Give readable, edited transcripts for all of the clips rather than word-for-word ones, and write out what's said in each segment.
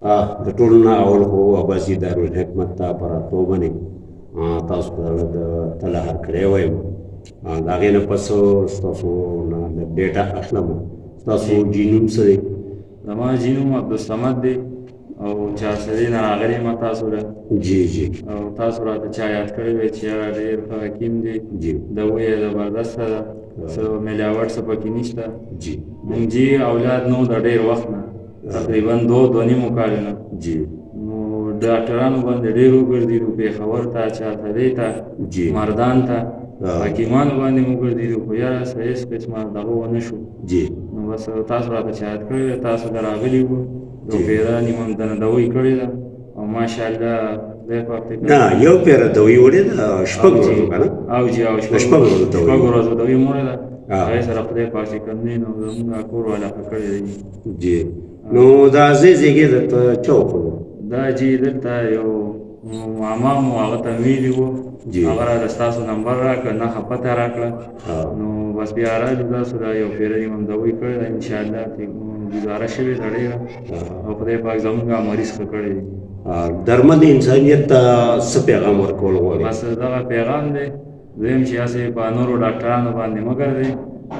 د ټولو نه اول خو عباسي دارالحکمت ته په راتلو باندې تاسو ته د تله هرکلی وایم. د هغې نه پس ستاسو نه د ډېټا اخلم. ستاسو جي نوم څه دی؟ زما جي نوم عبدالصمد دی او چارسدې نه راغلی یم تاسو ته. جی جی او تاسو راته چا یاد کړی دی چې یاره ډېر ښه حکیم دی، جی دوی یې زبردسته ده، څه ملاوټ څه پکې نشته. جی مونږ جي اولاد نو د ډېر وخت نه، تقریبا دوه نیمو کالو نه. جی نو ډاکټرانو باندې ډېر وګرځېدو، پېښور ته، چارسدې ته، جی مردان ته، حکیمانو باندې مو وګرځېدو، خو یاره څه هېڅ قسمه دغه ونه شو. جی نو بس تاسو راته چا یاد کړی دی، تاسو ته راغلي وو، یو جی. پیره نیمه دنه دوی کړې ده او ماشاءالله خدای پاک دې نه یو پیره دوی وړې ده شپږ او جي ورځو که نه؟ او جي او شپږ ورځو دوی. شپږ ورځو دوی موړې ده. آه. هغې سره خدای پاک چې کوم دی نو زموږ کور والا ښه کړی دی. جی نو دا ځای زیږې درته چا وښودو؟ دا جي دلته یو ماما مو هغه ته ویلي وو، جی. هغه راته ستاسو نمبر راکړه، نښه پته راکړه. نو بس بیا راځو تاسو دا یو پیره نیمه دوی کړې ده، انشاءالله ګزاره شوې ده ډېره او خدای پاک زموږ مریض ښه کړی دی. درمه د انسانیت ته څه پیغام ورکول غواړې؟ بس دغه پیغام دی، دویم چې هسې په نورو ډاکټرانو باندې مه ګرځئ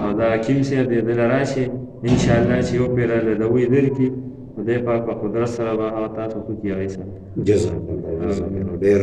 او دا حکیم صاحب دی دله راشي، انشاءالله چې یو پیره له دوی درکړي، خدای پاک په قدرت سره به هغه تاسو ښه کړي هغې سره. جزاک الله ډېر